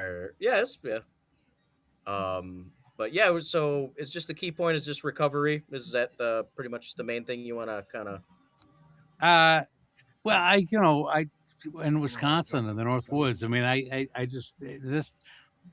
Or yeah. But yeah, so it's just the key point is just recovery. Is that pretty much the main thing you want to kind of? Uh, well, I in Wisconsin in the North Woods. I mean, I just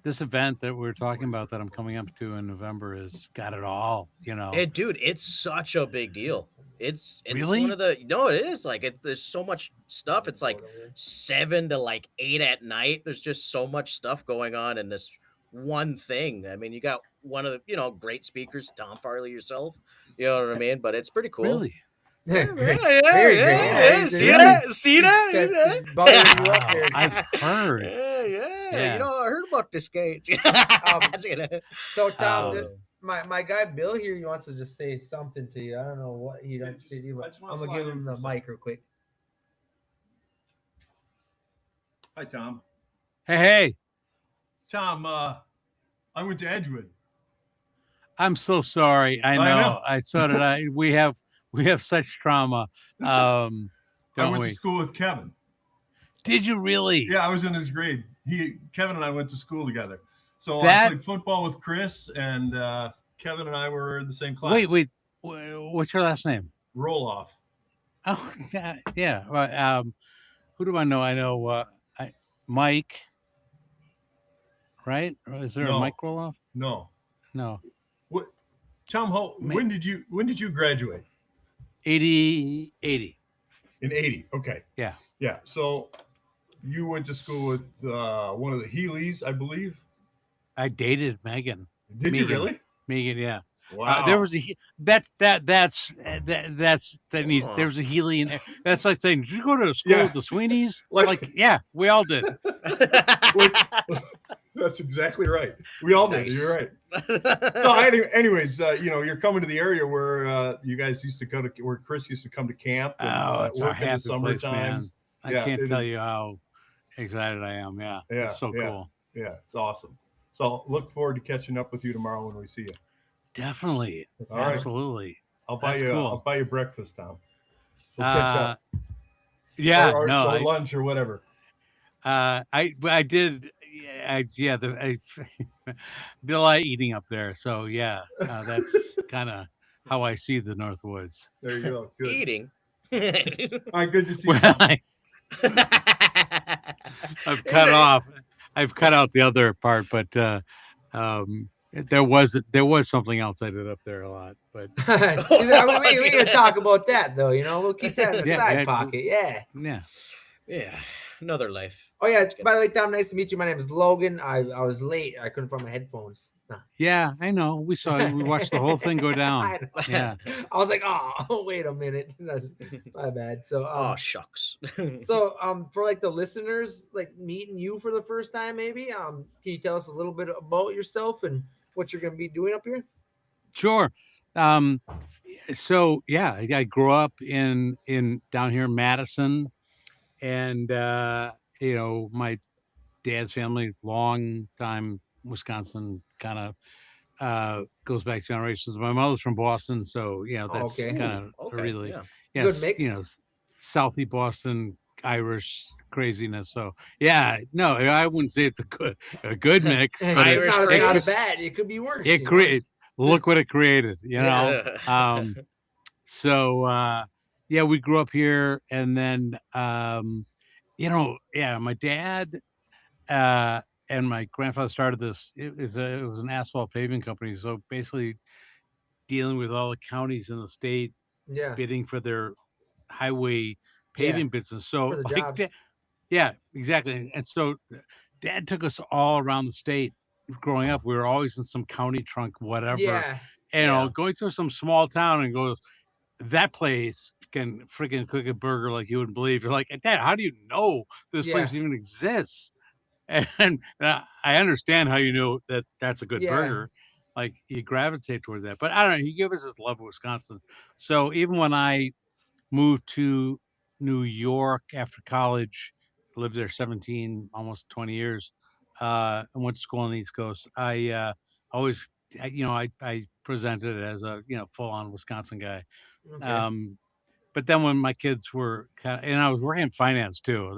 this event that we're talking about that I'm coming up to in November has got it all. Dude, it's such a big deal. It's one Really, of the no, it is like there's so much stuff. It's like 7 to 8 at night. There's just so much stuff going on in this one thing. I mean, you got one of the great speakers, Tom Farley yourself. You know what I mean? But it's pretty cool. really, Yeah, Very, yeah, yeah, very great. yeah, Yeah, yeah. See really. that? See that's that? buttering you up Wow, there. I've heard. Yeah, yeah. Yeah. I heard about this gauge. So Tom, Um, my guy Bill here, he wants to just say something to you. I don't know what he wants to say to you, I but just wanna I'm gonna slide give in him for the a second. mic real quick. Hi, Tom. hey, Tom, I went to Edgewood. I'm so sorry. I know. I so did I. We have such trauma, I don't went we? to school with Kevin. Did you really? Yeah, I was in his grade. Kevin and I went to school together. So I That played football with Chris, and Kevin and I were in the same class. wait. What's your last name? Roll off. Oh, yeah. Well, who do I know? I know Mike. Right? Or is there a No. Mike Roloff? No. No. What? Tom, when did you graduate? 80. In 80. Okay. Yeah. Yeah. So you went to school with one of the Healy's, I believe. I dated Megan. Did you really? Megan, yeah. Wow. There was a that needs. There was a Healy in. That's like saying, did you go to school with the Sweeneys? Like, yeah, we all did. That's exactly right. We all did. You're right. So, anyways, you're coming to the area where you guys used to go to, where Chris used to come to camp and it's our work in the happy summer place, man. times. I can't tell you how excited I am. Yeah, it's so cool. Yeah, it's awesome. So, look forward to catching up with you tomorrow when we see you. Definitely, all right. Absolutely. I'll buy you. Cool. I'll buy you breakfast, Tom. We'll catch up. Yeah, or lunch or whatever. I did. I did a lot of eating up there. So yeah, that's kind of how I see the North Woods. There you go. Good. Eating. All right, good to see you. I've cut out the other part, but there was something else I did up there a lot. But we can talk about that though. We'll keep that in the side pocket. Yeah. Another life. Oh yeah. By the way, Tom, nice to meet you. My name is Logan. I was late. I couldn't find my headphones. No. Yeah, I know. We watched the whole thing go down. Yeah. I was like, oh, wait a minute. That's my bad. So shucks. So for like the listeners, like meeting you for the first time, maybe can you tell us a little bit about yourself and what you're gonna be doing up here? Sure. So yeah, I grew up in down here in Madison. And, my dad's family, long time Wisconsin, kind of goes back generations. My mother's from Boston. So, that's kind of really, good mix. Southie Boston, Irish craziness. So, yeah, no, I wouldn't say it's a good mix. But it's not bad. It could be worse. Look what it created, So, yeah, we grew up here, and then, my dad and my grandfather started this. It was an asphalt paving company, so basically dealing with all the counties in the state, bidding for their highway paving business. So, for the jobs. Yeah, exactly. And so, Dad took us all around the state. Growing up, we were always in some county trunk, whatever. Yeah. Going through some small town and go, that place can freaking cook a burger like you wouldn't believe. You're like, Dad, how do you know this place even exists? And I understand how you know that that's a good burger. Like you gravitate toward that. But I don't know. He gave us his love of Wisconsin. So even when I moved to New York after college, lived there 17, almost 20 years, and went to school on the East Coast, I always, I presented it as a, full on Wisconsin guy. Okay. but then when my kids were and I was working in finance too.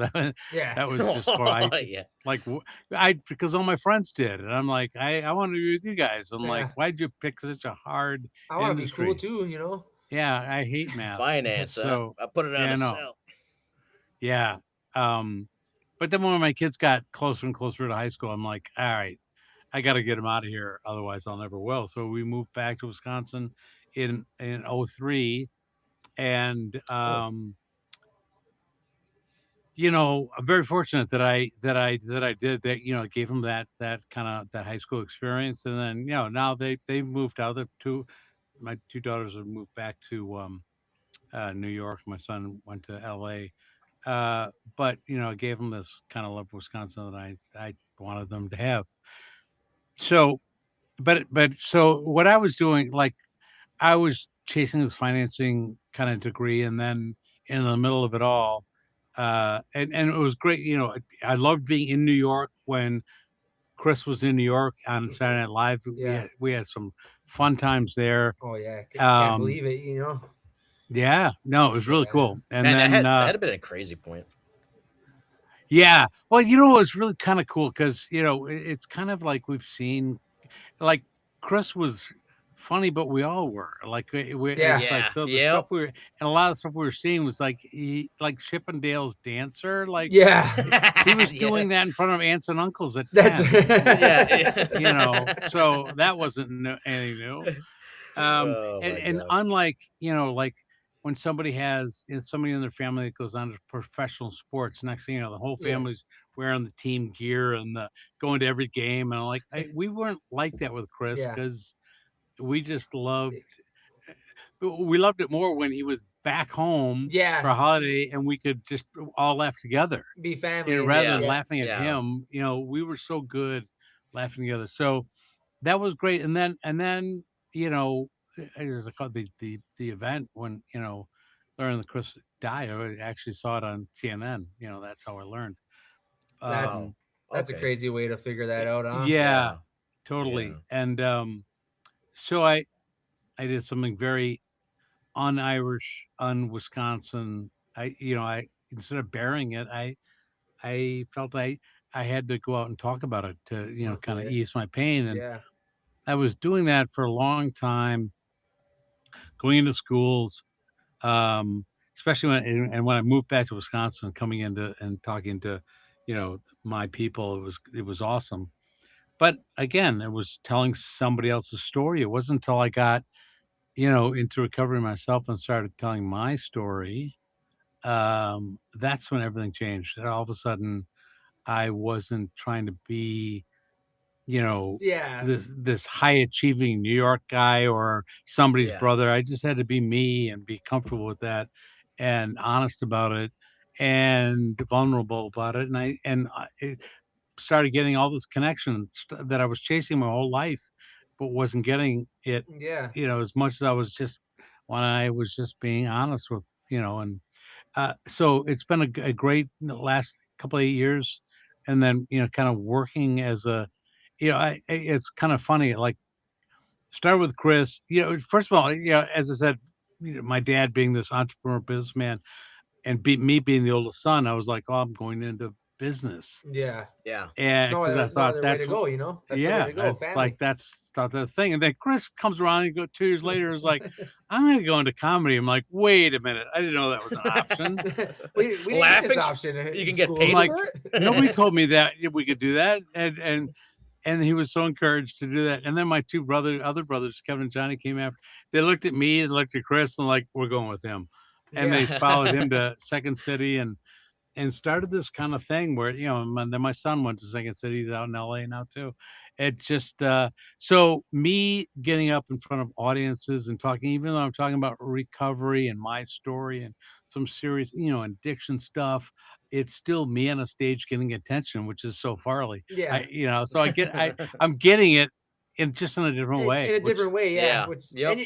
Yeah. That was just for Yeah. like because all my friends did, and I'm like, I want to be with you guys. I'm like, Yeah. why'd you pick such a hard I want to be cool industry? too, you know? Yeah, I hate math. Finance, huh? So I put it on yeah, a no, cell. yeah. Um, but then when my kids got closer and closer to high school, I'm like, all right, I got to get them out of here, otherwise I'll never will. So we moved back to Wisconsin in '03, and Oh, I'm very fortunate that I did that. Gave them that kind of that high school experience, and then now they moved out. My two daughters have moved back to New York. My son went to L.A. But I gave them this kind of love for Wisconsin that I wanted them to have. So, so what I was doing, like I was chasing this financing kind of degree, and then in the middle of it all, and it was great. I loved being in New York when Chris was in New York on Saturday Night Live. We Yeah. had we had some fun times there. Oh yeah. Can't Um, believe it, you know? yeah, no, it was really Yeah. cool. And man, that then, had that had been a crazy point. yeah, well, it was really kind of cool because it's kind of like we've seen. Like, Chris was funny, but we all were. Like, Yeah. it's like, Yeah. so the stuff Yep. and a lot of stuff we were seeing was like like Chippendale's dancer. Like, Yeah. he was Yeah. doing that in front of aunts and uncles at That's 10. Yeah. So that wasn't anything new. Oh my And god. unlike, like when somebody has somebody in their family that goes on to professional sports, next thing you know, the whole Yeah. family's wearing the team gear and going to every game. And like, we weren't like that with Chris Yeah. because we just loved it more when he was back home for Yeah. a holiday and we could just all laugh together. Be family and Rather Yeah. than yeah. laughing at Yeah. him, we were so good laughing together. So that was great. And then, you know, it was called the event when, learning that Chris died. I actually saw it on CNN. That's how I learned. That's Wow. Um, that's a Okay. crazy way to figure that out, huh? yeah, Yeah. totally. Yeah. And so I did something very un-Irish, un-Wisconsin. I instead of burying it, I felt I had to go out and talk about it to, kind of Okay. ease my pain. And Yeah. I was doing that for a long time, going into schools, um, especially when I moved back to Wisconsin, coming into and talking to, my people. It was awesome. But again, it was telling somebody else's story. It wasn't until I got, into recovery myself and started telling my story, that's when everything changed. And all of a sudden, I wasn't trying to be, Yeah. this high achieving New York guy or somebody's Yeah. brother. I just had to be me and be comfortable with that and honest about it and vulnerable about it. It started getting all this connections that I was chasing my whole life, but wasn't getting it, Yeah. as much as I was just when I was just being honest with, and so it's been a great last couple of years, and then kind of working as a, it's kind of funny. Like, start with Chris. First of all, as I said, my dad being this entrepreneur businessman, and me being the oldest son, I was like, oh, I'm going into business, Yeah. Yeah. and because I No thought other way to that's go, you know? That's the way yeah, to go. that's like Family. that's not the thing. And then Chris comes around and go 2 years later is like, I'm gonna go into comedy. I'm like, wait a minute, I didn't know that was an option. We didn't get this Laughing, option you in can get I'm school. paid like, for nobody it. told me that we could do that, and he was so encouraged to do that. And then my other brothers, Kevin and Johnny, came after. They looked at me, they looked at Chris, and like, we're going with him. And Yeah. they followed him to Second City and started this kind of thing where then my son went to Second City. He's out in LA now too. It just so me getting up in front of audiences and talking, even though I'm talking about recovery and my story and some serious addiction stuff, it's still me on a stage getting attention, which is so Farley. Yeah. So I'm getting it in a different way, In a which different way, yeah. Yeah. Which Yep.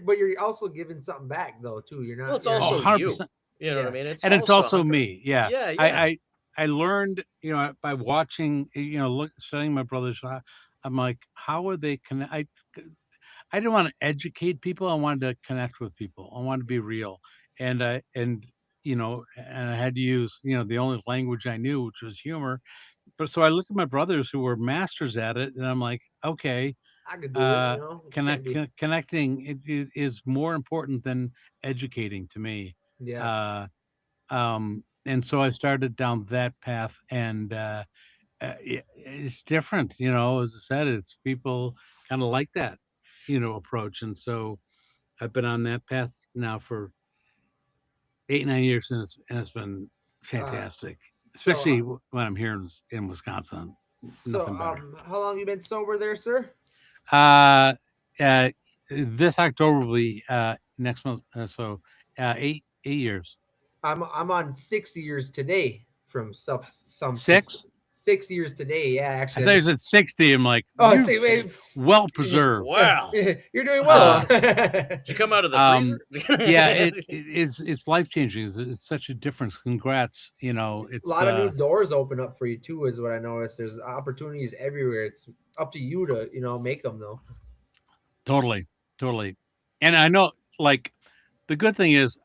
but you're also giving something back though too. Well, it's You're not oh, also just 100%. you. You know what I yeah. mean? It's And it's also also 100. me. Yeah. Yeah. Yeah. I learned, by watching, studying my brothers. I'm like, how are they connect? I didn't want to educate people. I wanted to connect with people. I wanted to be real. and I had to use the only language I knew, which was humor. But so I looked at my brothers who were masters at it, and I'm like, okay, I could do it. You know, can't be. connecting is more important than educating to me. Yeah. Uh, and so I started down that path, and it's different, as I said, it's people kind of like that, approach. And so I've been on that path now for 8, 9 years, and it's been fantastic, especially So, when I'm here in Wisconsin. so Nothing better. how long you been sober there, sir? Uh, uh, this October will be next month. So 8 years. I'm on 6 years today from some 6. 6 years today. Yeah, I actually. thought you said 60. I'm like, Oh, see, wait. well preserved. Wow. You're doing well. Did you come out of the freezer? Yeah, it's life changing. It's such a difference. Congrats. It's a lot of new doors open up for you too, is what I noticed. There's opportunities everywhere. It's up to you to make them though. Totally. And I know, like, the good thing is,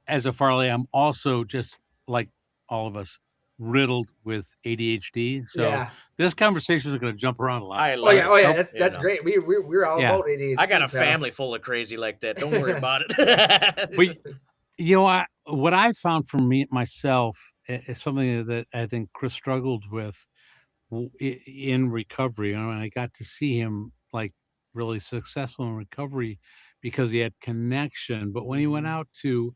as a Farley, I'm also, just like all of us, riddled with ADHD. So Yeah. this conversation is going to jump around a lot. I love Oh yeah, it. that's great. We're all Yeah. about ADHD. I got a family full of crazy like that. Don't worry about it. But what I found for myself is something that I think Chris struggled with in recovery. And I got to see him, like, really successful in recovery because he had connection. But when he went out to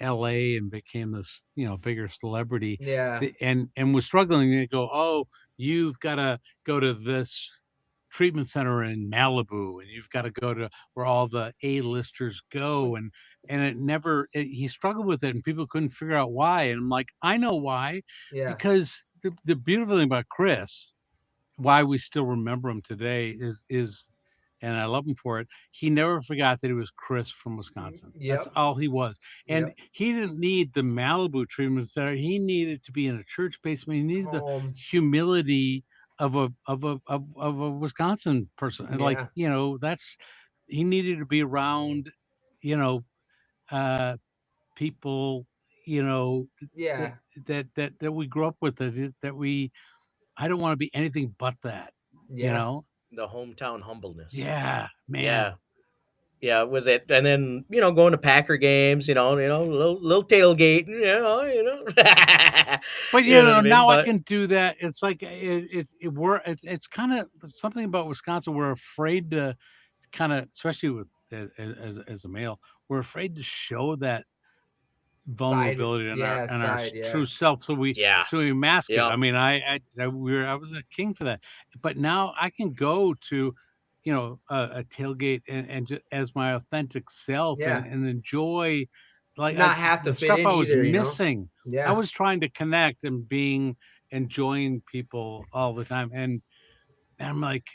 LA and became this, bigger celebrity, Yeah. and was struggling, they go, oh, you've got to go to this treatment center in Malibu, and you've got to go to where all the A-listers go. And he struggled with it, and people couldn't figure out why. And I'm like, I know why. Yeah. Because the beautiful thing about Chris, why we still remember him today, is and I love him for it. He never forgot that he was Chris from Wisconsin. That's all he was. And he didn't need the Malibu treatment center. He needed to be in a church basement. He needed the humility of a Wisconsin person. And like, he needed to be around, people, that we grew up with, that I don't want to be anything but that, Yeah. The hometown humbleness. Yeah, man. Yeah, was it? And then going to Packer games, little tailgate, But You know what I mean? now I But- can do that. It's like it's kind of something about Wisconsin. We're afraid to kind of, especially with as a male, we're afraid to show that vulnerability in our true self. So we mask it. I mean, I was a king for that. But now I can go to a tailgate and just as my authentic self, and enjoy, like, not have to the fit stuff in I was either, missing. Yeah. I was trying to connect and enjoying people all the time, and I'm like,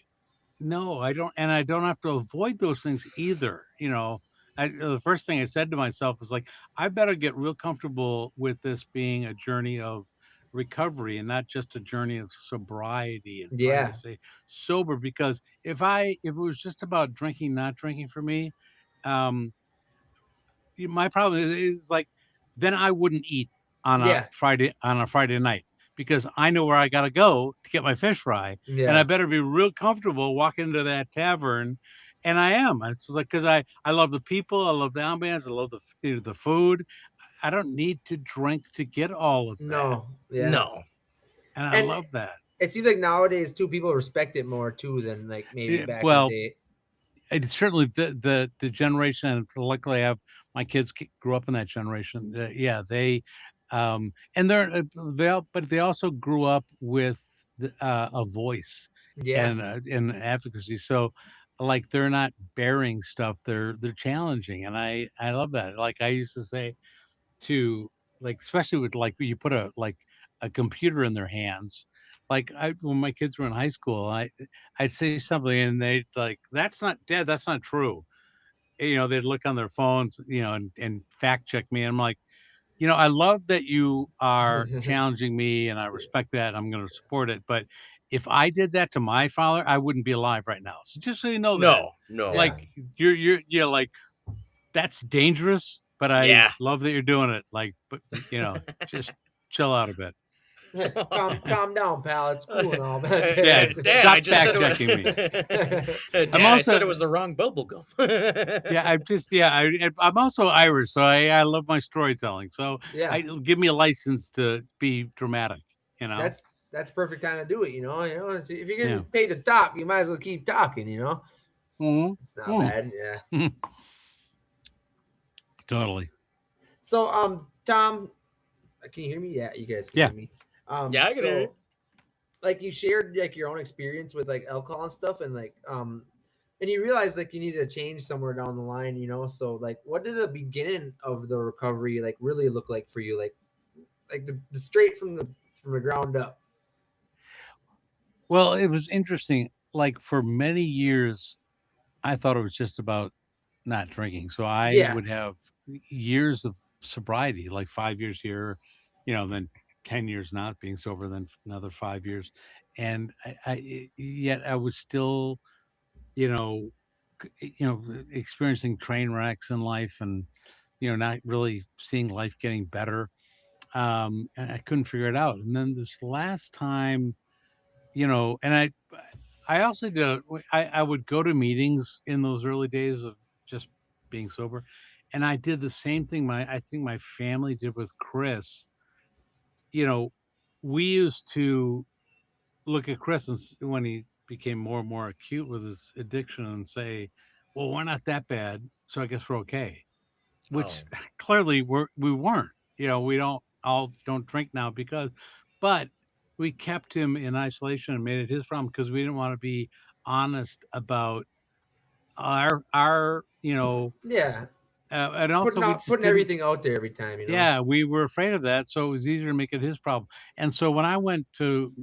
no, I don't, and I don't have to avoid those things either. The first thing I said to myself was like, I better get real comfortable with this being a journey of recovery and not just a journey of sobriety, and trying to stay sober. Because if it was just about drinking, not drinking for me, my problem is, like, then I wouldn't eat on a Friday night, because I know where I got to go to get my fish fry, and I better be real comfortable walking into that tavern. And I am. It's like, because I love the people, I love the ambiance, I love the food. I don't need to drink to get all of that. No. And I love that. It seems like nowadays too, people respect it more too than like maybe back in the day. It's certainly the generation, and luckily I have my kids grew up in that generation. They and but they also grew up with a voice and advocacy. So, like, they're not bearing stuff, they're challenging, and I love that. Like, I used to say to, like, especially with, like, you put a computer in their hands. Like, when my kids were in high school, I'd say something and they'd like, that's not dead, that's not true. They'd look on their phones, and fact check me. And I'm like, I love that you are challenging me, and I respect that. I'm going to support it. But if I did that to my father, I wouldn't be alive right now. So just so you know that. No. Like, you're like, that's dangerous. but I Yeah. love that you're doing it. Like, but just chill out a bit. Hey, calm down, pal. It's cool and all. Yeah, Dad, stop I just said fact it was checking me. Dad, I'm I said it also was the wrong bubble gum. yeah, I'm also Irish, so I love my storytelling. So Yeah, give me a license to be dramatic. You know. that's perfect time to do it. If you're Yeah. getting paid to talk, you might as well keep talking. It's not Mm-hmm. bad. Yeah. Totally. So, Tom, can you hear me? Yeah, you guys can Yeah. hear me. Yeah, I can hear you. So like you shared like your own experience with like alcohol and stuff, and like and you realized like you needed to change somewhere down the line. So like what did the beginning of the recovery like really look like for you? Like the straight from the ground up. Well, it was interesting. Like for many years, I thought it was just about not drinking. So I Yeah. would have years of sobriety, like 5 years here, then 10 years not being sober, then another 5 years. And yet I was still, you know, experiencing train wrecks in life and, not really seeing life getting better. And I couldn't figure it out. And then this last time, and I also I would go to meetings in those early days of just being sober, and I did the same thing I think my family did with Chris. You know, we used to look at Chris when he became more and more acute with his addiction and say, "Well, we're not that bad, so I guess we're okay." Which Oh. clearly we weren't. We don't drink now but we kept him in isolation and made it his problem because we didn't want to be honest about our Yeah. and also we just Putting didn't. everything out there every time. Yeah, we were afraid of that, so it was easier to make it his problem. And so when I went to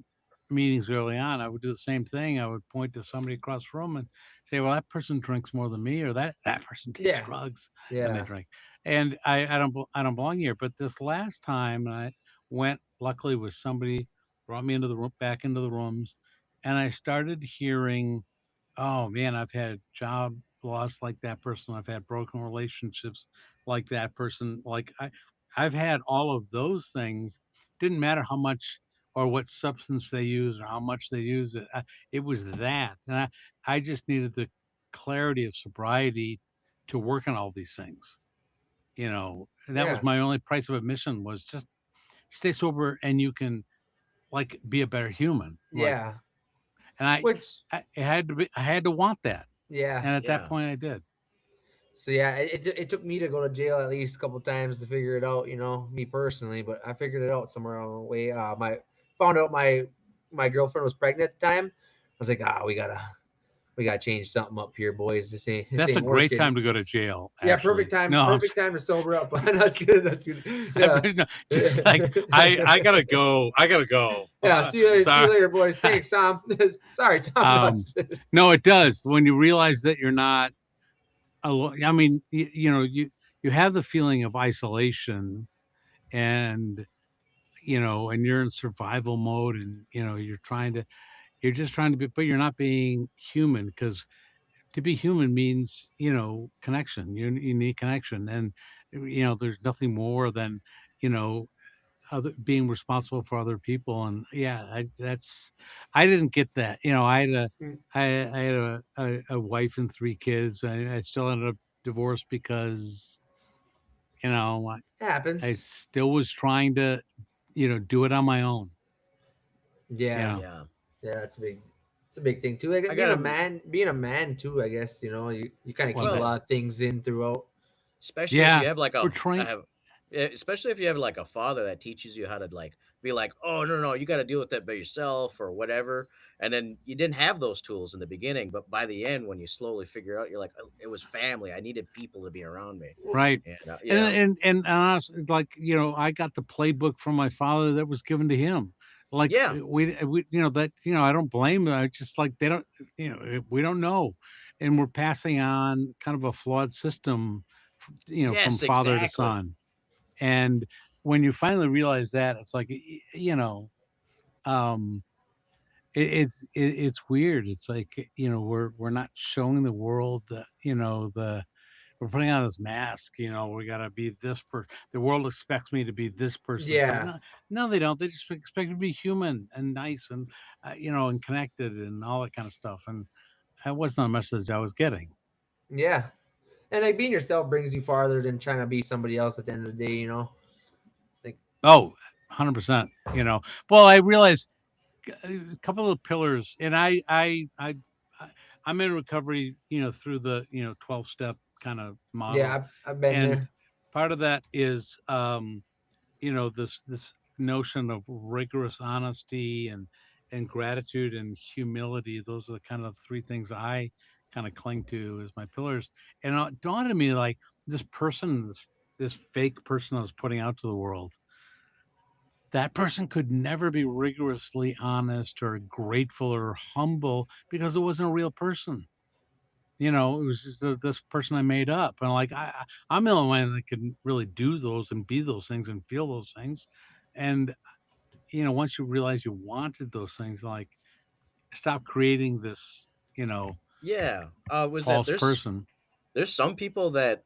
meetings early on, I would do the same thing. I would point to somebody across the room and say, "Well, that person drinks more than me, or that person takes Yeah. drugs and they Yeah. drink." And I don't belong here. But this last time, I went luckily with somebody brought me into the room, back into the rooms, and I started hearing, "Oh man, I've had job loss like that person. I've had broken relationships like that person. I've had all of those things. Didn't matter how much or what substance they use or how much they use it. It was that, and I just needed the clarity of sobriety to work on all these things. And that was Yeah. my only price of admission was just stay sober, and you can like be a better human. Like, Yeah. and Which I had to want that, yeah. and at that Yeah. point, I did. So yeah, it took me to go to jail at least a couple times to figure it out, me personally, but I figured it out somewhere along the way. My found out my girlfriend was pregnant at the time. I was like, we gotta change something up here, boys. This That's a ain't great working. time to go to jail. Yeah, Actually, no, perfect time to sober up. That's good. That's good. Yeah. no, just like I gotta go. I gotta go. Yeah, see you Sorry. later, boys. Thanks, Tom. Sorry, Tom. No, it does when you realize that you're not alone. I mean, you have the feeling of isolation, and and you're in survival mode, and you're just trying to be, but you're not being human because to be human means connection. You need connection, and there's nothing more than you know being responsible for other people. And yeah, I didn't get that. Mm, I had a wife and 3 kids. I still ended up divorced because I happens. still was trying to do it on my own. Yeah. Yeah. Yeah, it's a big thing too. Like I being a gotta man, being a man too, I guess, you kind of keep a Well, well, lot of things in throughout. especially if yeah, you have like we're trying. especially if you have like a father that teaches you how to like be like, oh no, you got to deal with that by yourself or whatever. And then you didn't have those tools in the beginning, but by the end, when you slowly figure out, you're like, "Oh, it was family. I needed people to be around me." Right. And And yeah, honestly, like, I got the playbook from my father that was given to him. Like yeah, I don't blame them. I just like they don't, we don't know. And we're passing on kind of a flawed system, from yes, father to exactly. son. And when you finally realize that, it's like, um, it's weird. It's like, we're not showing the world the we're putting on this mask, we got to be this person. The world expects me to be this person. So Yeah. no, they don't. They just expect me to be human and nice and, and connected and all that kind of stuff. And that wasn't the message I was getting. Yeah. And like being yourself brings you farther than trying to be somebody else at the end of the day, Like, oh, 100%, well, I realized a couple of the pillars, and I'm in recovery, through the 12-step kind of model, yeah, I've been and there. part of that is this notion of rigorous honesty and gratitude and humility. Those are the kind of three things I kind of cling to as my pillars. And it dawned on me, like, this person, this fake person I was putting out to the world, that person could never be rigorously honest or grateful or humble because it wasn't a real person. It was just this person I made up. And like, I'm the only one that can really do those and be those things and feel those things. And, once you realize you wanted those things, like, stop creating this, Yeah. Was that false person. there's some people that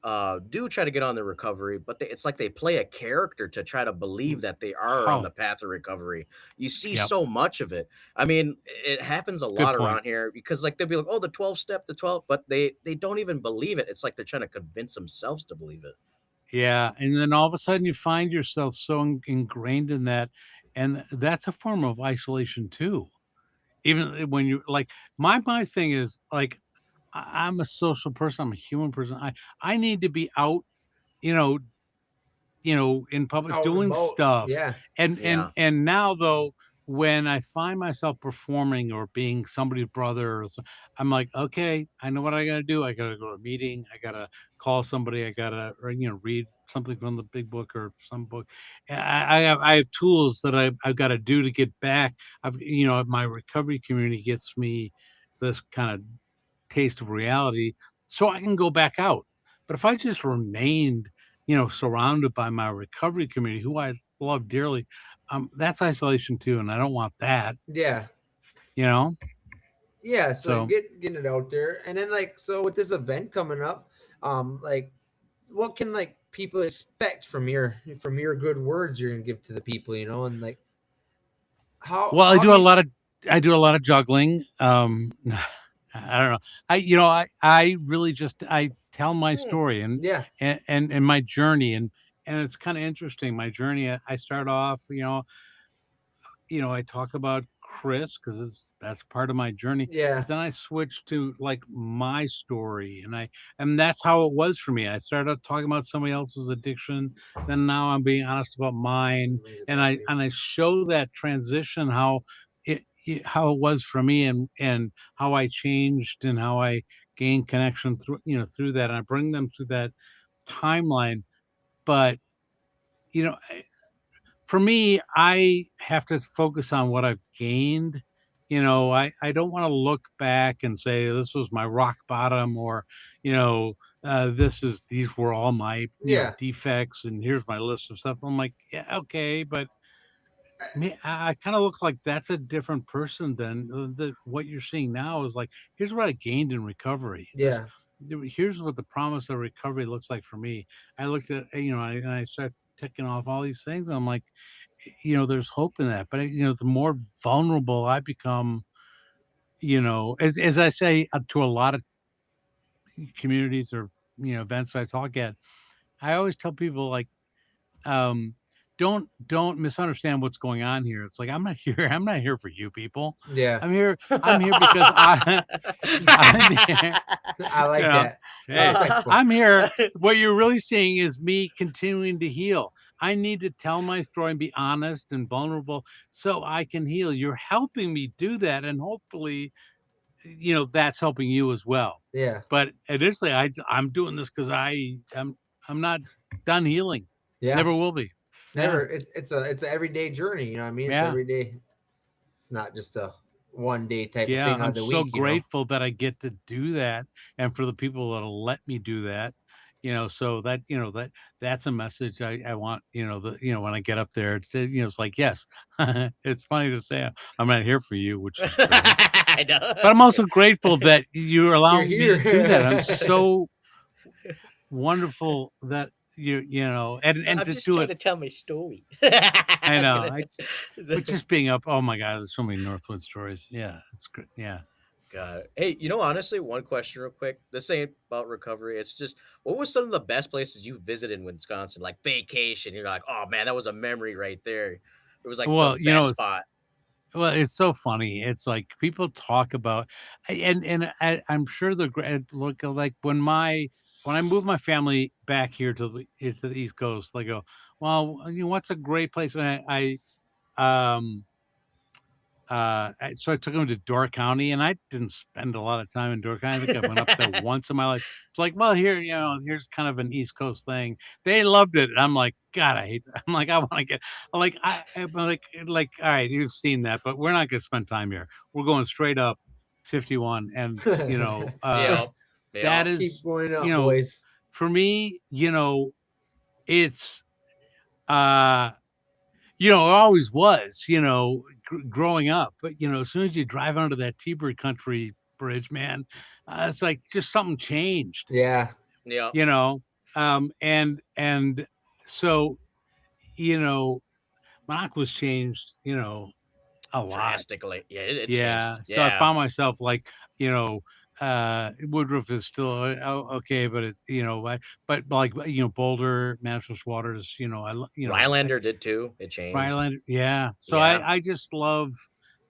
do try to get on the recovery, but it's like they play a character to try to believe that they are on Oh, the path of recovery. You see yep. so much of it. I mean, it happens a Good lot point. around here because like they'll be like, "Oh, the 12 step, the 12," but they don't even believe it. It's like they're trying to convince themselves to believe it. Yeah. And then all of a sudden you find yourself so ingrained in that. And that's a form of isolation too. Even when you like, my thing is like, I'm a social person. I'm a human person. I need to be out, you know, in public Out and doing about. stuff. Yeah. Yeah. And now though, when I find myself performing or being somebody's brother, I'm like, okay, I know what I gotta do. I gotta go to a meeting. I gotta call somebody. I gotta, or, read something from the big book or some book. I have tools that I've got to do to get back. My recovery community gets me this kind of taste of reality so I can go back out. But if I just remained, surrounded by my recovery community, who I love dearly, that's isolation too. And I don't want that, Yeah. you know? Yeah. So So, getting it out there. And then like so with this event coming up, like what can like people expect from your good words you're gonna give to the people, and like well, how do you I do a lot of juggling. I don't know. I really just, I tell my Hmm. story and, yeah. and my journey. And it's kind of interesting. My journey, I start off, I talk about Chris because that's part of my journey. Yeah. But then I switched to like my story, and that's how it was for me. I started out talking about somebody else's addiction, then now I'm being honest about mine, Brings it and back I to you. and I show that transition how it was for me and how I changed and how I gained connection through that. And I bring them through that timeline, but you know for me, I have to focus on what I've gained. I don't want to look back and say this was my rock bottom or, you know, these were all my, Yeah. defects and here's my list of stuff. I'm like, yeah, okay, but me, I kind of look like that's a different person than what you're seeing now is like, here's what I gained in recovery. Yeah. Here's what the promise of recovery looks like for me. I looked at, and I started ticking off all these things. I'm like, there's hope in that. But the more vulnerable I become, as I say to a lot of communities or events I talk at, I always tell people like, um, don't misunderstand what's going on here. It's like I'm not here. I'm not here for you people. Yeah. I'm here. I'm here because I'm here. I like that. Hey, Respectful. I'm here. What you're really seeing is me continuing to heal. I need to tell my story and be honest and vulnerable so I can heal. You're helping me do that, and hopefully, that's helping you as well. Yeah. But initially, I'm doing this because I'm not done healing. Yeah. Never will be. Never. It's an everyday journey. You know what I mean? It's Yeah. every day. It's not just a one day type of Yeah, thing of I'm the so week. grateful that I get to do that, and for the people that'll let me do that. So that's a message I want. When I get up there, it's like yes, it's funny to say I'm not here for you, which is great. I know. But I'm also grateful that you allow You're me to do that. I'm here. so wonderful that you know, and I'm to just do trying it. to tell my story. I It's know. gonna- But just being up. Oh my God, there's so many Northwood stories. Yeah, it's great. Yeah. God. Hey, honestly, one question real quick. This ain't about recovery. It's just, what was some of the best places you visited in Wisconsin? Like vacation. You're like, oh man, that was a memory right there. It was like the Well, best spot. it's so funny. It's like people talk about, I'm sure look like when I moved my family back here to the East Coast. They go, well, what's a great place? And so I took them to Door County, and I didn't spend a lot of time in Door County. I think I went up there once in my life. It's like, well, here's kind of an East Coast thing. They loved it. I'm like, God, I hate that. I'm like, I want to get, I'm all right, you've seen that, but we're not going to spend time here. We're going straight up 51. And, Yeah. that Yeah. Keep is, going you up, know, boys. for me, it's, uh, it always was, growing up. But as soon as you drive onto that T-Bird Country Bridge, man, it's like just something changed. Yeah. Yeah. And so Monaco was changed, a lot. Drastically. Yeah, it changed. Yeah. So I Yeah. found myself like, Woodruff is still okay, but it's but like Boulder, Manitowoc Waters, Rylander did too. It changed. Ryland, yeah. So Yeah. I just love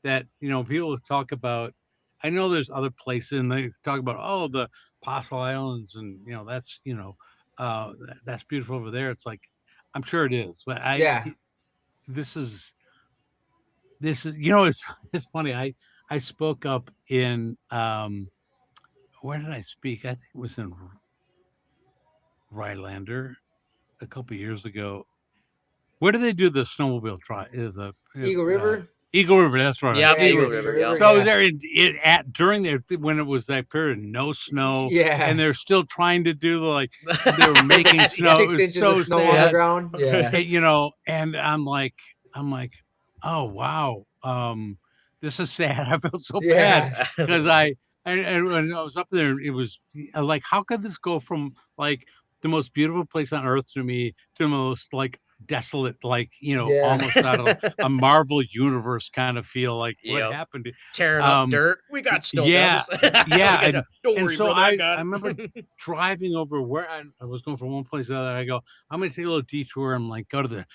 that, people talk about, I know there's other places and they talk about, oh, the Apostle Islands and, that's beautiful over there. It's like, I'm sure it is, but Yeah. this is, it's funny. I spoke up in, where did I speak? I think it was in Rylander a couple years ago. Where do they do the snowmobile Eagle River. Eagle River, that's right. Yeah. Yeah, Eagle Eagle River. River, Yeah. So I was yeah. there during when it was that period, no snow, Yeah. and they're still trying to do they were making snow. It 6 was inches so of snow on the sad. ground. Yeah. And I'm like, oh wow, this is sad. I felt so bad Yeah. because when I was up there, it was like, how could this go from like the most beautiful place on earth to me to the most like desolate, like Yeah. almost out of a Marvel universe kind of feel, like what Yep. happened. Tearing up dirt. We got snow Yeah, devils. yeah, Don't and worry, so brother. I got I it. remember driving over where I was going from one place to the other. I go, I'm gonna take a little detour and like go to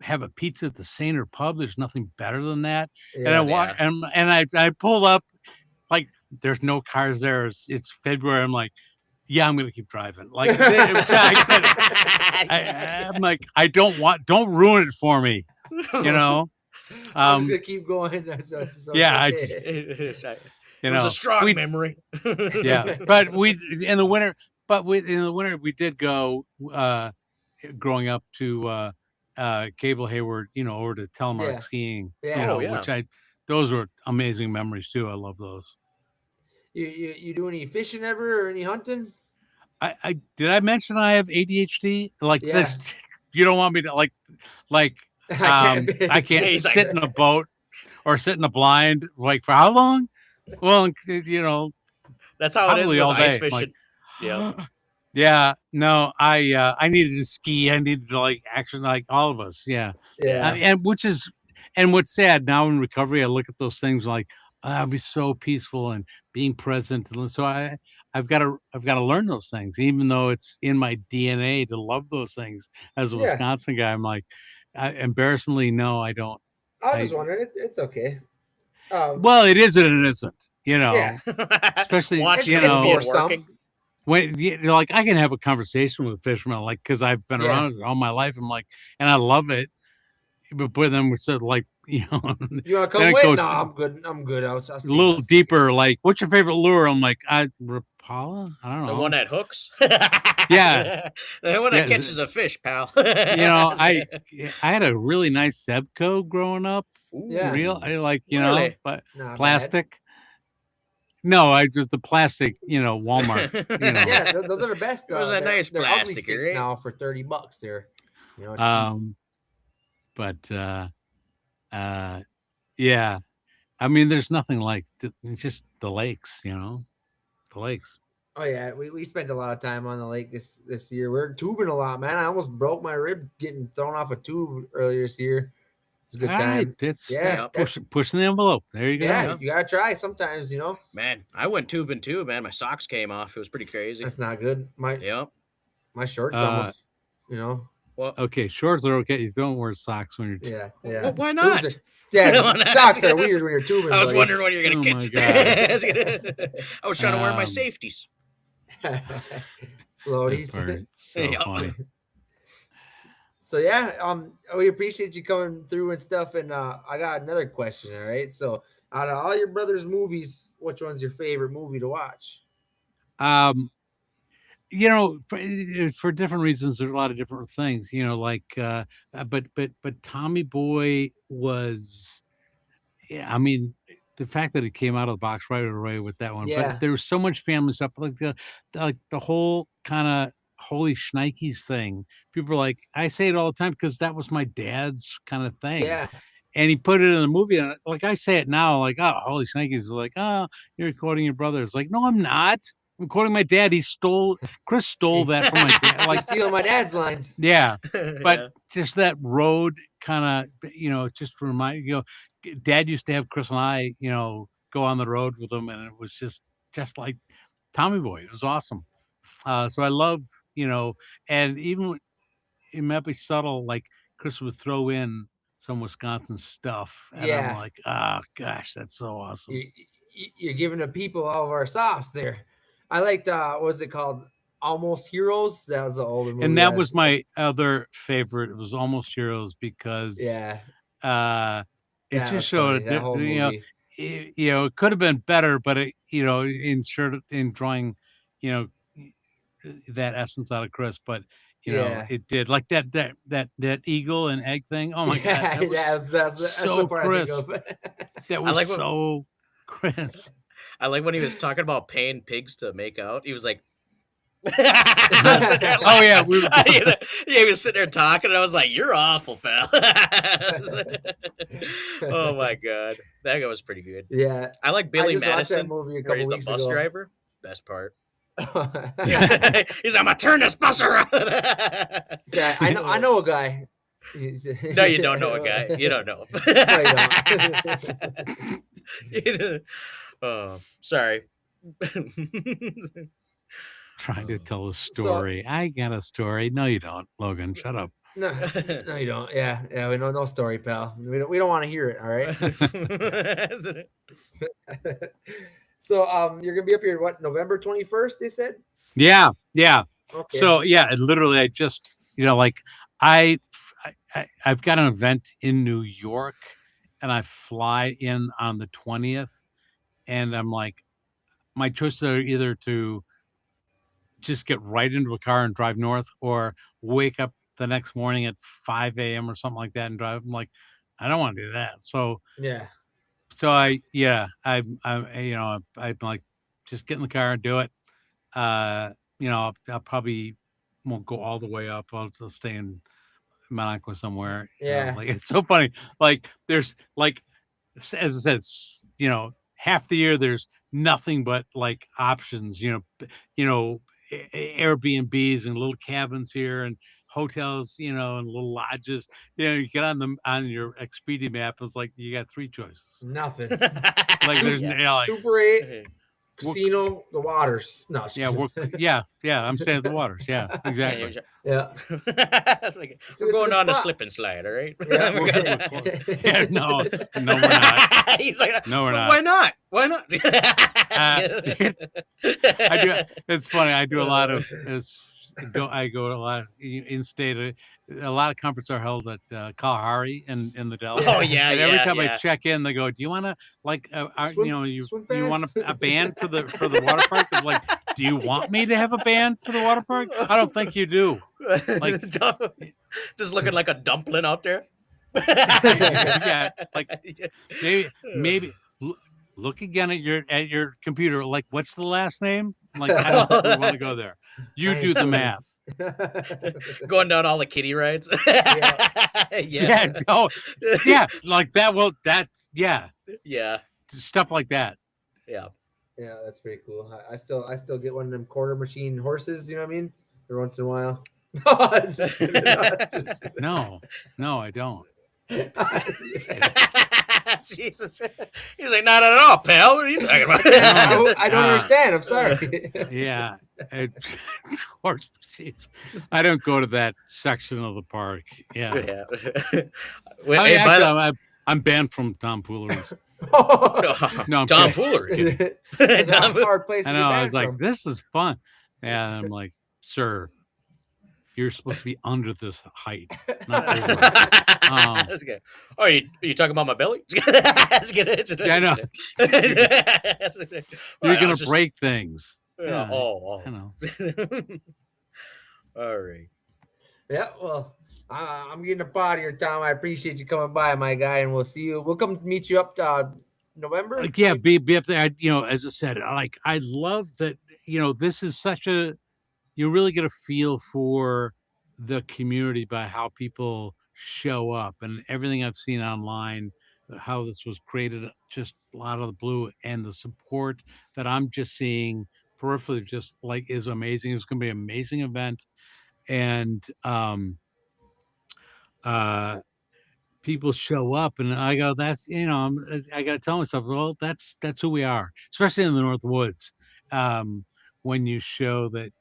have a pizza at the Sainer pub. There's nothing better than that. And I Yeah. walk Yeah. and I pulled up, like there's no cars there. It's February. I'm like, yeah, I'm gonna keep driving. Like I'm like, don't ruin it for me. I'm just Um, gonna keep going. That's yeah, I okay. just It was a strong memory. yeah, but in the winter, we did go growing up to Cable Hayward, over to Telemark Yeah. skiing, Yeah. Oh, yeah. which those were amazing memories too. I love those. You do any fishing ever or any hunting? I did I mention I have ADHD? Like Yeah. this, you don't want me to like I I can't He's like- sit in a boat or sit in a blind like for how long? Well, That's how it is probably with all ice day. fishing. Like, Yeah. yeah, no, I needed to ski. I needed to like action, like all of us. Yeah. Yeah. And what's sad now in recovery, I look at those things like, I'll be so peaceful and being present. And so I've got to learn those things, even though it's in my DNA to love those things. As a Yeah. Wisconsin guy, I'm like, embarrassingly, no, I don't. I was just wondering. It's okay. Well, it is and it isn't, Yeah. especially, Watch It's me for some. working. when like I can have a conversation with fishermen, like, because I've been Yeah. around it all my life. I'm like, and I love it. But then we said, like, You want to then come it with? goes No, to- I'm good. I'm good. I'll a stay little outside. deeper, like, what's your favorite lure? I'm like, Rapala? I don't know. The one that hooks. Yeah. The one that Yeah, catches a fish, pal. I had a really nice Sebco growing up. Yeah. Real, I like, Really? but Not bad. plastic. No, I just the plastic, Walmart. Yeah, those are the best. It was a nice they're ugly plastic, sticks right? now for $30. They're cheap. But yeah, I mean, there's nothing like just the lakes, the lakes. Oh yeah, we spent a lot of time on the lake this year. We're tubing a lot, man. I almost broke my rib getting thrown off a tube earlier this year. It's a All good right, time. that's Yeah, pushing the envelope. There you go. yeah, Yeah. you gotta try sometimes. Man, I went tubing too, man. My socks came off. It was pretty crazy. That's not good. Yep. My shorts Uh, almost, Well, Okay, shorts are okay. You don't wear socks when you're. yeah. well, why Tubes not? are- yeah, Why not? socks are weird when you're tubing. I was buddy. wondering when you're gonna Oh get. my I was trying to wear my Um, safeties. Floaties. So Yep. funny. So yeah, we appreciate you coming through and stuff. And I got another question. All right, so out of all your brother's movies, which one's your favorite movie to watch? You know, for different reasons, there's a lot of different things. You know, like, but Tommy Boy was. Yeah, I mean, the fact that it came out of the box right away with that one, Yeah. but there was so much family stuff, like the whole kind of holy shnikes thing. People are like, I say it all the time because that was my dad's kind of thing. Yeah, And he put it in the movie, and like I say it now, like, oh, holy shnikes is like, oh, you're quoting your brother. It's like, no, I'm not. I'm quoting my dad. Chris stole that from my dad. like Like, stealing my dad's lines. yeah, but Yeah. just that road kind of, just remind Dad used to have Chris and I, go on the road with him, and it was just like Tommy Boy. It was awesome. So I love, and even it might be subtle, like Chris would throw in some Wisconsin stuff, and Yeah. I'm like, oh gosh, that's so awesome. You're giving the people all of our sauce there. I liked what was it called? Almost Heroes. That was the older movie. And that was my other favorite. It was Almost Heroes because yeah. it That just was showed funny, that whole movie. it could have been better, but in drawing, that essence out of Chris, but Yeah. it did, like that eagle and egg thing. Oh my god, that was that's so the part I think Chris. of. That was like so Chris. I like when he was talking about paying pigs to make out. He was like, Oh yeah, we were he was sitting there talking, and I was like, "You're awful, pal." Oh my god, that guy was pretty good. Yeah. I like I Billy just watched that Madison, movie a where couple he's the weeks bus ago. driver. Best part. Yeah. He's like, "I'm gonna turn this bus around." See, I know a guy. No, you don't know a guy. You don't know him. You don't. Oh, sorry. trying to tell a story. I got a story. No, you don't, Logan. Shut up. No, you don't. Yeah, we know no story, pal. We don't want to hear it. All right. So you're gonna be up here what, November 21st? They said. Yeah. Okay. So yeah, literally, I just like I've got an event in New York, and I fly in on the 20th, and I'm like, my choices are either to just get right into a car and drive north, or wake up the next morning at 5 a.m. or something like that and drive. I'm like, I don't want to do that. So yeah. I'm like, just get in the car and do it. I'll probably won't go all the way up. I'll stay in Monaco somewhere. Yeah. Like, it's so funny. Like, there's like, as I said, half the year there's nothing but like options. Airbnbs and little cabins here and hotels, and little lodges. You get on your Expedia map, it's like you got three choices. Nothing. Like there's like, Super 8, casino, the waters. No. yeah, I'm staying at the waters. Yeah, exactly. Yeah. Like, we're going on a slip and slide, all right? Yeah, no, we're not. He's like, no, we're not. Why not? Why not? I do. It's funny. I do a lot of. I go a lot in state. A lot of conferences are held at Kalahari in the Delta. Oh yeah, and every time yeah. I check in, they go, "Do you want to like, you swim want a band for the water park?" I'm like, "Do you want me to have a band for the water park? I don't think you do." Like, just looking like a dumpling out there. Yeah, like maybe look again at your computer. Like, what's the last name? Like, I don't think we want to go there. You do the math. Going down all the kiddie rides. Yeah. Oh, yeah. Like that. Well, yeah. Yeah. Stuff like that. Yeah. Yeah, that's pretty cool. I still get one of them quarter machine horses. You know what I mean? Every once in a while. It's just kidding. It's just kidding. No, I don't. Jesus. He's like, not at all, pal. What are you talking about? I don't understand. I'm sorry. Yeah. Horse machines. I don't go to that section of the park. Yeah. Well, I hey, mean, actually, I'm banned from tomfoolery. No, I'm tomfoolery. That's a hard place to I get know. I back was like, from. this is fun. Yeah. And I'm like, sir, you're supposed to be under this height, not over. That's good. Oh, are you talking about my belly? That's good. I know. You're gonna break things. Yeah. Oh. I know. All right. Yeah, well, I'm getting up out of here, Tom. I appreciate you coming by, my guy, and we'll see you. We'll come meet you up November. Like, yeah, be up there. As I said, I love that. This is such a. You really get a feel for the community by how people show up, and everything I've seen online, how this was created just out of the blue, and the support that I'm just seeing peripherally, just like is amazing. It's going to be an amazing event, and people show up, and I go, that's I got to tell myself, well, that's who we are, especially in the North Woods. When you show that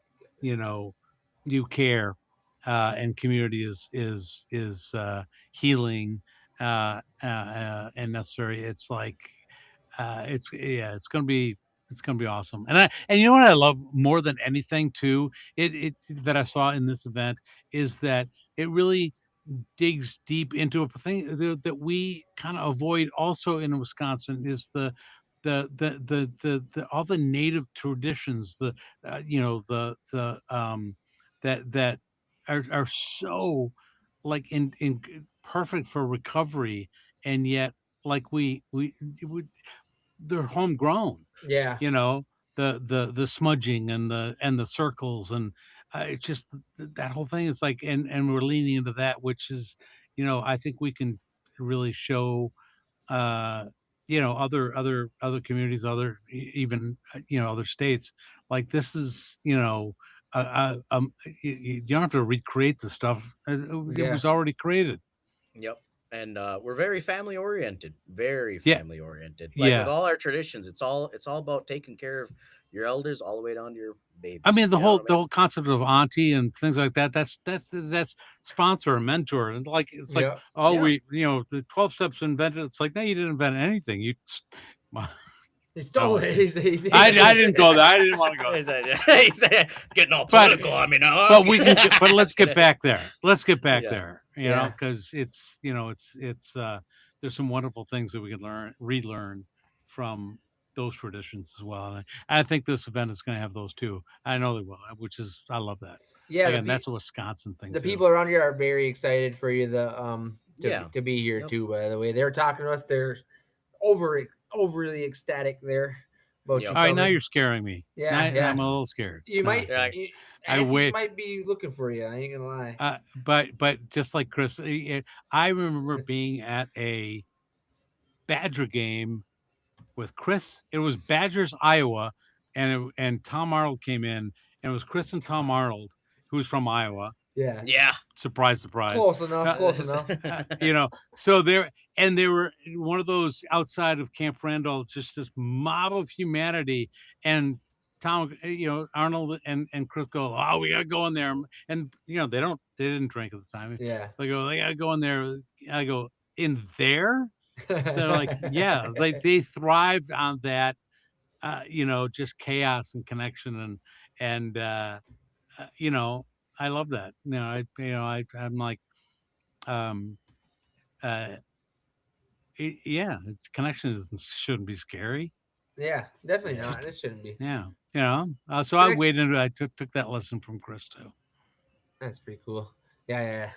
you care, and community is healing, and necessary. It's like it's gonna be awesome. And you know what I love more than anything too, it that I saw in this event is that it really digs deep into a thing that we kind of avoid also in Wisconsin is the all the native traditions, that are so like in perfect for recovery, and yet like we they're homegrown. Yeah. The smudging and the circles, and it's just that whole thing. It's like, and we're leaning into that, which is, I think we can really show, other communities, even other states, like this is, you don't have to recreate the stuff. It was already created. Yep. And we're very family oriented, very Yeah. family oriented. Like Yeah. with all our traditions, it's all about taking care of your elders all the way down to your babies. I mean, the You know what I mean? whole concept of auntie and things like that. That's sponsor and mentor, and like it's like, Yeah. oh, Yeah. the 12 steps invented. It's like, no, you didn't invent anything. You He stole it. I didn't go there. I didn't want to go there. He's getting all political on me now. But we can. But let's get back there. Let's get back Yeah. there. Yeah. Because it's there's some wonderful things that we can relearn from those traditions as well. And I think this event is going to have those too. I know they will, which is, I love that. Yeah. Again, that's a Wisconsin thing. The too. people around here are very excited for you Yeah. to be here Yep. too. By the way, they're talking to us. They're overly ecstatic there about you. All right, now coming. you're scaring me. Yeah, Now, yeah. I'm a little scared. You No. might. Yeah. I Aunties wait. might be looking for you. I ain't gonna lie. But just like Chris, I remember being at a Badger game with Chris. It was Badgers, Iowa, and Tom Arnold came in, and it was Chris and Tom Arnold, who's from Iowa. Yeah. Yeah. Surprise, surprise. Close enough. Close enough. So they were one of those outside of Camp Randall, just this mob of humanity, and Tom, Arnold and Chris go, oh, we gotta go in there, and they didn't drink at the time. Yeah. They go, they gotta go in there. I go, in there? They're like, yeah, like they thrived on that, just chaos and connection, and I love that. I'm like, it's connection shouldn't be scary. Yeah, definitely not. It shouldn't be. Yeah, so I waited. I took that lesson from Chris too. That's pretty cool. Yeah.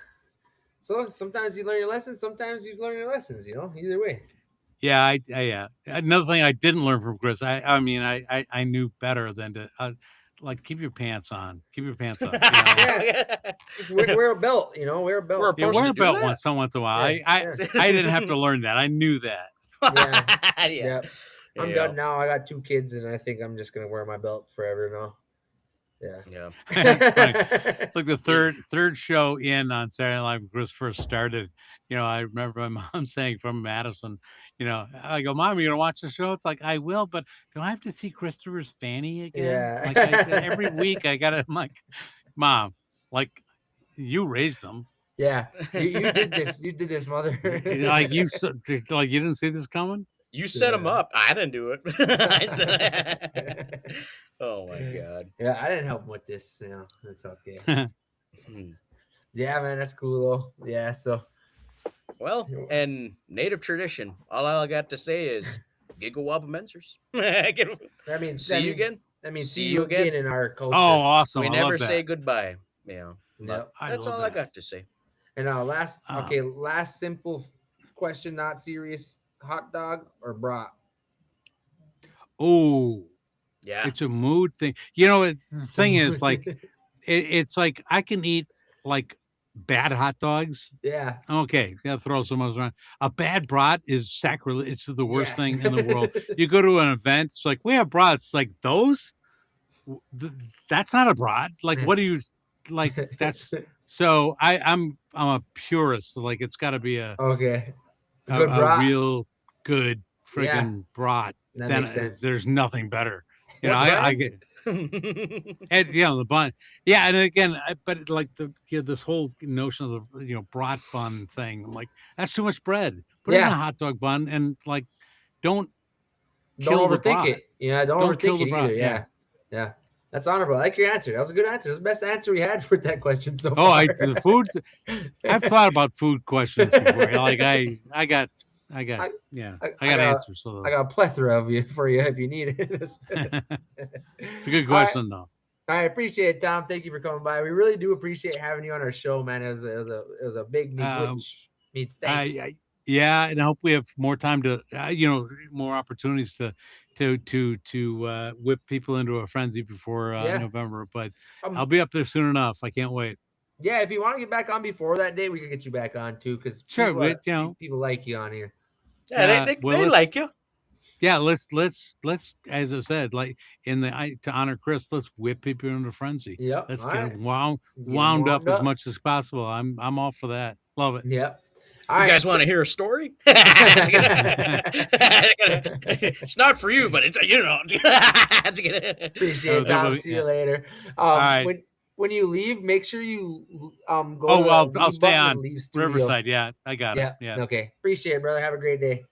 So sometimes you learn your lessons. Sometimes you learn your lessons. Either way. Yeah, yeah. Another thing I didn't learn from Chris. I mean, I knew better than to like keep your pants on. Keep your pants on. Yeah. Wear a belt. Wear a belt. We're Wear a belt that. once in a while. Yeah, I didn't have to learn that. I knew that. Yeah. Yeah. I'm done now. I got 2 kids, and I think I'm just gonna wear my belt forever now. Yeah. It's like the third show in on Saturday Night Live when Chris first started. I remember my mom saying from Madison, I go, Mom, you gonna watch the show? It's like, I will, but do I have to see Christopher's fanny again? Like every week I gotta. I'm like, Mom, like you raised him. Yeah, you did this. You did this, mother. Like you didn't see this coming. You set him up. I didn't do it. Oh my God. Yeah, I didn't help him with this. That's okay. Yeah, man, that's cool though. Yeah, so. Well, and native tradition. All I got to say is Gigawabba Mensers. That means see you again. That means see you again in our culture. Oh, awesome. We never say goodbye. Yeah. Yep. That's all I got to say. And last simple question, not serious. Hot dog or brat? Oh, yeah. It's a mood thing. The thing is, like, it's like I can eat like bad hot dogs. Yeah. Okay. Gotta throw some of those around. A bad brat is sacrilege. It's the worst thing in the world. You go to an event, it's like, we have brats. Like those? That's not a brat. Like, what do you like? That's so I'm a purist. Like, it's got to be a real good freaking brat. That makes sense. There's nothing better. I get and the bun. Yeah, and again, but like this whole notion of the brat bun thing. I'm like, that's too much bread. Put it in a hot dog bun and like don't overthink it. Don't overthink it either. Yeah. That's honorable. I like your answer. That was a good answer. That's the best answer we had for that question so far. The food. I've thought about food questions before. Like I got answers for those. I got a plethora of you for you if you need it. It's a good question, though. I appreciate it, Tom. Thank you for coming by. We really do appreciate having you on our show, man. It was a big meets. Thanks. And I hope we have more time to, more opportunities to whip people into a frenzy before November. But I'll be up there soon enough. I can't wait. Yeah, if you want to get back on before that day, we can get you back on too. Because people like you on here. Yeah, they like you. Yeah, let's as I said, like to honor Chris, let's whip people into a frenzy. Yeah, let's get wound up as much as possible. I'm all for that. Love it. Yep. You guys want to hear a story? It's not for you, but it's Appreciate it, Tom. See you later. All right. When you leave, make sure you go. I'll stay on Riverside. Yeah, I got it. Yeah. Okay. Appreciate it, brother. Have a great day.